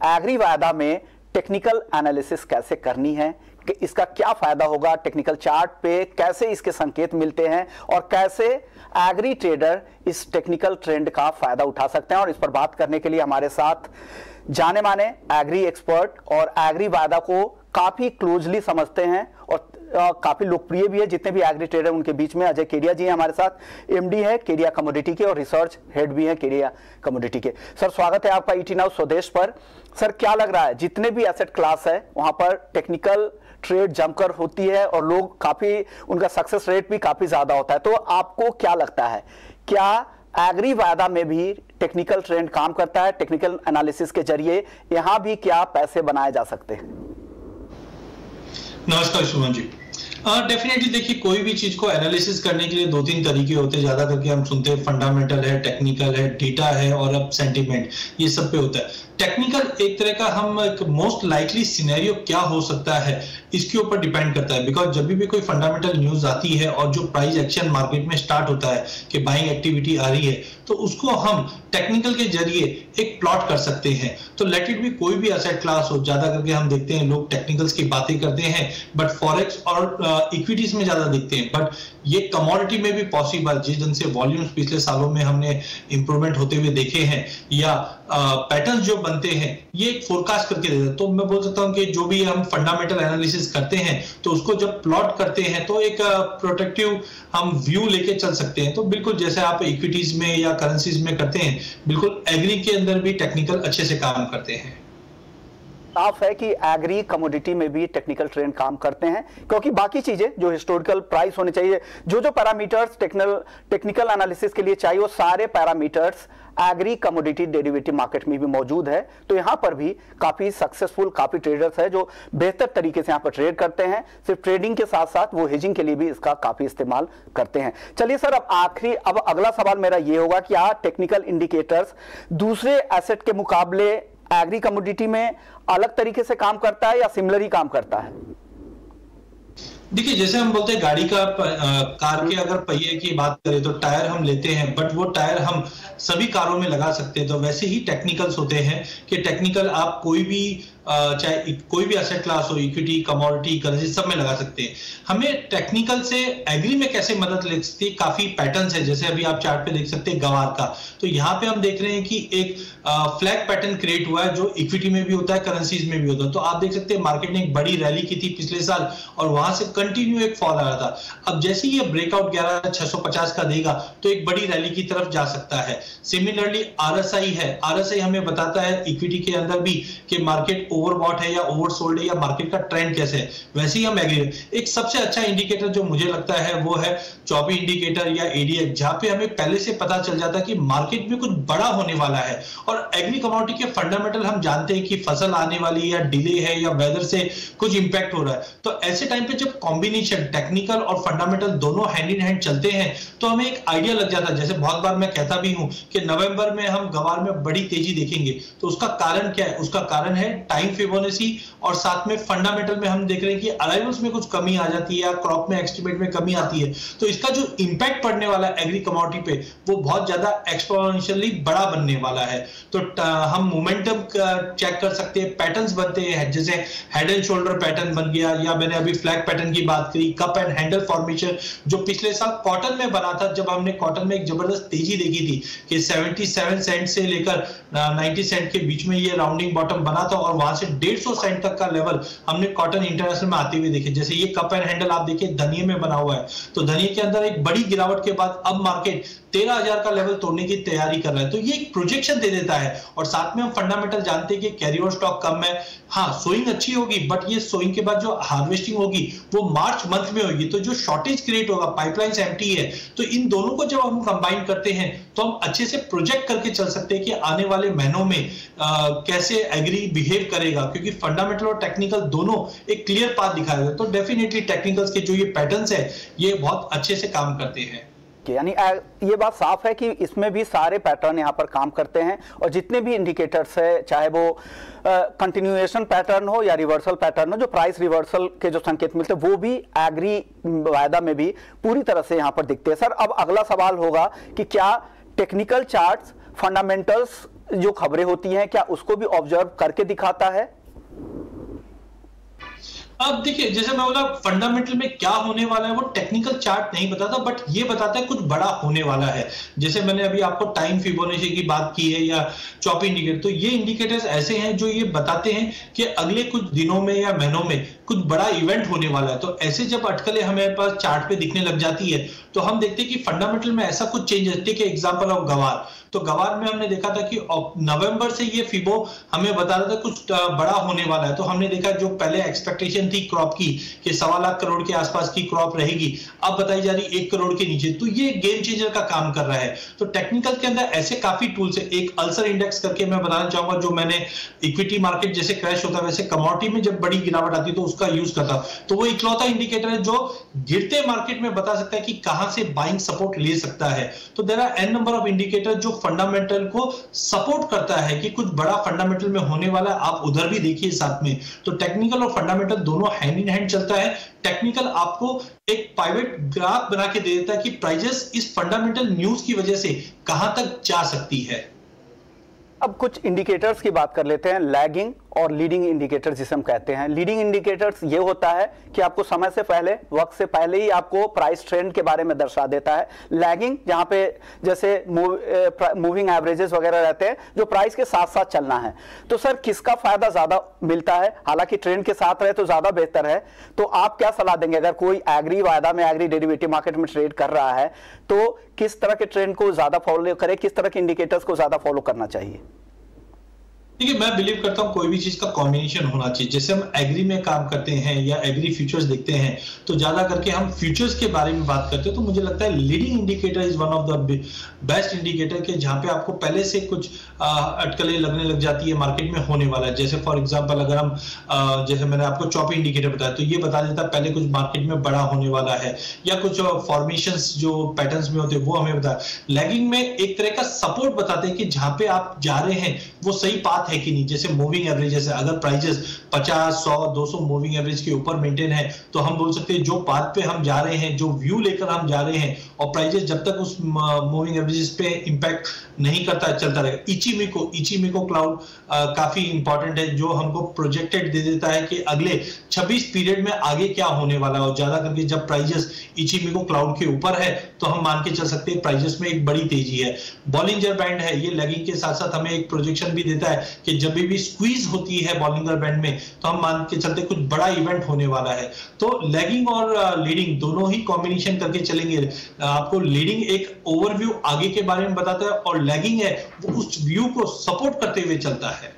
Agree वायदा में technical analysis कैसे करनी है, कि इसका क्या फायदा होगा, टेक्निकल चार्ट पे कैसे इसके संकेत मिलते हैं और कैसे एग्री ट्रेडर इस टेक्निकल ट्रेंड का फायदा उठा सकते हैं। और इस पर बात करने के लिए हमारे साथ जाने माने एग्री एक्सपर्ट और एग्री वायदा को काफी क्लोजली समझते हैं और काफी लोकप्रिय भी है, जितने भी एग्री ट्रेडर उनके बीच में अजय केडिया जी हैं हमारे साथ। एमडी है केडिया कमोडिटी के और रिसर्च हेड भी हैं केडिया कमोडिटी के। सर स्वागत है आपका ईटी नाउ स्वदेश पर। सर क्या लग रहा है, जितने भी एसेट क्लास है वहां पर टेक्निकल ट्रेड जमकर होती है और लोग काफी, उनका सक्सेस रेट भी काफी ज्यादा होता है, तो आपको क्या लगता है, क्या एग्री वायदा में भी टेक्निकल ट्रेंड काम करता है? टेक्निकल एनालिसिस के जरिए यहां भी क्या पैसे बनाए जा सकते हैं? नमस्कार सुमन जी। डेफिनेटली देखिए, कोई भी चीज को एनालिसिस करने के लिए दो तीन तरीके होते हैं। ज्यादा करके हम सुनते हैं फंडामेंटल है, टेक्निकल है, डेटा है और अब सेंटीमेंट, ये सब पे होता है। टेक्निकल एक तरह का हम मोस्ट लाइकली सिनेरियो क्या हो सकता है इसके ऊपर डिपेंड करता है, बिकॉज जब भी कोई फंडामेंटल न्यूज आती है और जो प्राइस एक्शन मार्केट में स्टार्ट होता है कि बाइंग एक्टिविटी आ रही है, तो उसको हम टेक्निकल के जरिए एक प्लॉट कर सकते हैं। तो लेट इट भी कोई भी एसेट क्लास हो, ज्यादा करके हम देखते हैं लोग टेक्निकल्स की बातें करते हैं बट फॉरेक्स और इक्विटीज में ज्यादा देखते हैं, बट ये कमोडिटी में भी पॉसिबल, जिस ढंग से वॉल्यूम्स पिछले सालों में हमने इंप्रूवमेंट होते हुए देखे हैं या पैटर्न्स जो बनते हैं, ये एक फोरकास्ट करके देता है। तो मैं बोल सकता हूं कि जो भी हम फंडामेंटल एनालिसिस करते हैं तो उसको जब प्लॉट करते हैं तो एक प्रोटेक्टिव हम व्यू लेके चल सकते हैं। तो बिल्कुल जैसे आप इक्विटीज में या करेंसीज में करते हैं, बिल्कुल एग्री के अंदर भी टेक्निकल अच्छे से काम करते हैं। साफ है कि एग्री कमोडिटी में भी टेक्निकल ट्रेंड काम करते हैं, क्योंकि बाकी चीजें जो हिस्टोरिकल प्राइस होने चाहिए, जो पैरामीटर्स टेक्निकल एनालिसिस के लिए चाहिए, वो सारे parameters agree commodity derivative market में भी मौजूद है। तो यहां पर भी काफी सक्सेसफुल काफी ट्रेडर्स है जो बेहतर तरीके से यहां पर ट्रेड करते हैं। सिर्फ ट्रेडिंग के साथ साथ वो हेजिंग के लिए भी इसका काफी इस्तेमाल करते हैं। चलिए सर, अब अगला सवाल मेरा ये होगा कि क्या टेक्निकल इंडिकेटर्स दूसरे एसेट के मुकाबले एग्री कमोडिटी में अलग तरीके से काम करता है या सिमिलर ही काम करता है? देखिए, जैसे हम बोलते हैं गाड़ी का कार के अगर पहिए की बात करें तो टायर हम लेते हैं, बट वो टायर हम सभी कारों में लगा सकते हैं। तो वैसे ही टेक्निकल्स होते हैं कि टेक्निकल आप कोई भी चाहे कोई भी एसेट क्लास हो, इक्विटी, कमोडिटी, करेंसी, सब में लगा सकते हैं। हमें टेक्निकल से एग्री में कैसे मदद ले सकती है, काफी पैटर्न्स है। जैसे अभी आप चार्ट पे देख सकते हैं गवार का, तो यहाँ पे हम देख रहे हैं कि एक फ्लैग पैटर्न क्रिएट हुआ है जो इक्विटी में भी होता है, करेंसीज में भी होता है। तो आप देख सकते हैं मार्केट ने एक बड़ी रैली की थी पिछले साल और वहां से कंटिन्यू एक फॉल आ रहा था। अब जैसे ये ब्रेकआउट 11,650 का देगा तो एक बड़ी रैली की तरफ जा सकता है। सिमिलरली आरएसआई है, आरएसआई हमें बताता है इक्विटी के अंदर भी कि मार्केट ओवरबॉट है या ओवरसोल्ड है या मार्केट का ट्रेंड कैसे है। वैसे ही हम एग्री, एक सबसे अच्छा इंडिकेटर जो मुझे लगता है वो है चॉपी इंडिकेटर या एडीएक्स, जहां पे हमें पहले से पता चल जाता है कि मार्केट में कुछ बड़ा होने वाला है। और एग्री कमोडिटी के फंडामेंटल हम जानते हैं कि फसल आने वाली या डिले है या वेदर से कुछ इंपैक्ट हो रहा है। तो ऐसे टाइम पे जब कॉम्बिनेशन टेक्निकल और फंडामेंटल दोनों हैंड इन हैंड चलते हैं तो हमें एक आइडिया लग जाता है। जैसे बहुत बार मैं कहता भी हूं कि नवंबर में हम गवार में बड़ी तेजी देखेंगे, तो उसका कारण क्या है? उसका कारण है टाइम फिबोनाची और साथ में फंडामेंटल में हम देख रहे हैं कि अराइवल्स में कुछ कमी आ जाती है या क्रॉप में एस्टिमेट में कमी आती है। तो इसका जो इंपैक्ट पड़ने वाला है एग्री कमोडिटी पे वो बहुत ज्यादा एक्सपोनेंशियली बड़ा बनने वाला है। तो हम मोमेंटम चेक कर सकते हैं, पैटर्न्स बनते हैं, जैसे हेड एंड शोल्डर पैटर्न बन गया या मैंने अभी फ्लैग पैटर्न की बात करी, कप एंड हैंडल फॉर्मेशन जो पिछले साल कॉटन में बना था, जब हमने कॉटन में एक जबरदस्त तेजी देखी थी कि 77 सेंट से लेकर 90 सेंट के बीच में ये राउंडिंग बॉटम बना था और वहां से 150 सेंट तक का लेवल हमने कॉटन इंटरनेशनल में आते हुए देखे। जैसे ये कप एंड हैंडल आप देखिए धनिये में बना हुआ है, तो धनिये के अंदर एक बड़ी गिरावट के बाद अब मार्केट 13,000 का लेवल तोड़ने की तैयारी कर रहा है। तो ये एक प्रोजेक्शन दे देता है और साथ में हम फंडामेंटल जानते हैं कि कैरी ओवर स्टॉक कम है। हाँ, सोइंग अच्छी होगी बट ये सोइंग के बाद जो हार्वेस्टिंग होगी वो मार्च मंथ में होगी, तो जो शॉर्टेज क्रिएट होगा, पाइपलाइंस एम्प्टी है। तो इन दोनों को जब हम कंबाइन करते हैं तो हम अच्छे से प्रोजेक्ट करके चल सकते हैं कि आने वाले महीनों में कैसे एग्री बिहेव करेगा, क्योंकि फंडामेंटल और टेक्निकल दोनों एक क्लियर पाथ दिखाएगा। तो डेफिनेटली टेक्निकल्स के जो ये पैटर्न्स है ये बहुत अच्छे से काम करते हैं। यानी ये बात साफ है कि इसमें भी सारे पैटर्न यहाँ पर काम करते हैं और जितने भी इंडिकेटर्स है, चाहे वो कंटिन्यूएशन पैटर्न हो या रिवर्सल पैटर्न हो, जो प्राइस रिवर्सल के जो संकेत मिलते हैं वो भी एग्री वायदा में भी पूरी तरह से यहाँ पर दिखते हैं। सर, अब अगला सवाल होगा कि क्या टेक्निकल चार्ट्स फंडामेंटल्स जो खबरें होती हैं क्या उसको भी ऑब्जर्व करके दिखाता है? अब देखिए, जैसे मैं बोला, फंडामेंटल में क्या होने वाला है वो टेक्निकल चार्ट नहीं बताता, बट ये बताता है कुछ बड़ा होने वाला है। जैसे मैंने अभी आपको टाइम फिबोनाची की बात की है या चॉप इंडिकेटर, तो ये इंडिकेटर्स ऐसे हैं जो ये बताते हैं कि अगले कुछ दिनों में या महीनों में कुछ बड़ा इवेंट होने वाला है। तो ऐसे जब अटकलें हमारे पास चार्ट पे दिखने लग जाती है तो हम देखते हैं कि फंडामेंटल में ऐसा कुछ चेंज है। ठीक है, एग्जांपल ऑफ गवार, तो गवार में हमने देखा था कि नवंबर से ये फिबो हमें बता रहा था कुछ बड़ा होने वाला है। तो हमने देखा जो पहले एक्सपेक्टेशन थी क्रॉप की कि 1.25 लाख करोड़ के आसपास की क्रॉप रहेगी, अब बताई जा रही 1 करोड़ के नीचे। तो ये गेम चेंजर का काम कर रहा है। तो टेक्निकल के अंदर ऐसे काफी टूल्स है। एक अल्सर इंडेक्स करके मैं बताना चाहूंगा, जो मैंने इक्विटी मार्केट जैसे क्रैश होता है वैसे कमोडिटी में जब बड़ी गिरावट आती है तो उसका यूज करता। तो वो इकलौता इंडिकेटर है जो गिरते मार्केट में बता सकता है कि कहां से बाइंग सपोर्ट ले सकता है। तो there are an number of indicator जो फंडामेंटल को सपोर्ट करता है कि कुछ बड़ा फंडामेंटल में होने वाला है। आप उधर भी देखिए साथ में। तो टेक्निकल और फंडामेंटल दोनों हैंड इन हैंड चलता है। टेक्निकल आपको एक पाइवेट ग्राफ बना के दे देता है कि प्राइजेस इस फंडामेंटल न्यूज की वजह से कहां तक जा सकती है। अब कुछ इंडिकेटर्स की बात कर लेते हैं, लैगिंग और लीडिंग इंडिकेटर्स जिसे हम कहते हैं। लीडिंग इंडिकेटर्स ये होता है कि आपको समय से पहले, वक्त से पहले ही आपको प्राइस ट्रेंड के बारे में दर्शा देता है। लैगिंग जहां पे जैसे मूविंग एवरेजेस वगैरह रहते हैं जो प्राइस के साथ साथ चलना है। तो सर किसका फायदा ज्यादा मिलता है? हालांकि ट्रेंड के साथ रहे तो ज्यादा बेहतर है। तो आप क्या सलाह देंगे अगर कोई एग्री वायदा में, एग्री डेरिवेटिव मार्केट में ट्रेड कर रहा है तो किस तरह के ट्रेंड को ज्यादा फॉलो करे, किस तरह के इंडिकेटर्स को ज्यादा फॉलो करना चाहिए? देखिए, मैं बिलीव करता हूं कोई भी चीज का कॉम्बिनेशन होना चाहिए। जैसे हम एग्री में काम करते हैं या एग्री फ्यूचर्स देखते हैं तो ज्यादा करके हम फ्यूचर्स के बारे में बात करते हैं। तो मुझे लगता है leading indicator is one of the best indicator के जहां पे आपको पहले से कुछ अटकलें लगने लग जाती है मार्केट में होने वाला है। जैसे फॉर एग्जांपल अगर हम जैसे मैंने आपको चॉप इंडिकेटर बताया तो ये बता देता है पहले कुछ मार्केट में बड़ा होने वाला है, या कुछ फॉर्मेशंस जो पैटर्न्स में होते हैं वो हमें बताया। लैगिंग में एक तरह का सपोर्ट बताते हैं कि जहां पे आप जा रहे हैं वो सही पाथ है कि नहीं। जैसे मूविंग एवरेज है, अगर प्राइसेस 50, 100, 200 मूविंग एवरेज के ऊपर मेंटेन है तो हम बोल सकते हैं जो पाथ पे हम जा रहे हैं, जो व्यू लेकर हम जा रहे हैं, और प्राइसेस जब तक उस मूविंग एवरेजेस पे इंपैक्ट नहीं करता है चलता रहेगा। इचीमिको क्लाउड काफी इंपॉर्टेंट है जो हमको प्रोजेक्टेड दे देता है कि अगले 26 पीरियड में आगे क्या होने वाला है। और ज्यादा करके जब प्राइसेस इचीमिको क्लाउड के ऊपर है तो हम मान के चल सकते हैं प्राइसेस में एक बड़ी तेजी है। बॉलिंजर बैंड है, ये लैगिंग के साथ साथ हमें एक प्रोजेक्शन भी देता है कि जब भी स्क्वीज होती है बॉलिंजर बैंड में तो हम मान के चलते कुछ बड़ा इवेंट होने वाला है। तो लैगिंग और लीडिंग दोनों ही कॉम्बिनेशन करके चलेंगे। आपको लीडिंग एक ओवरव्यू आगे के बारे में बताता है और लैगिंग है वो उस व्यू को सपोर्ट करते हुए चलता है।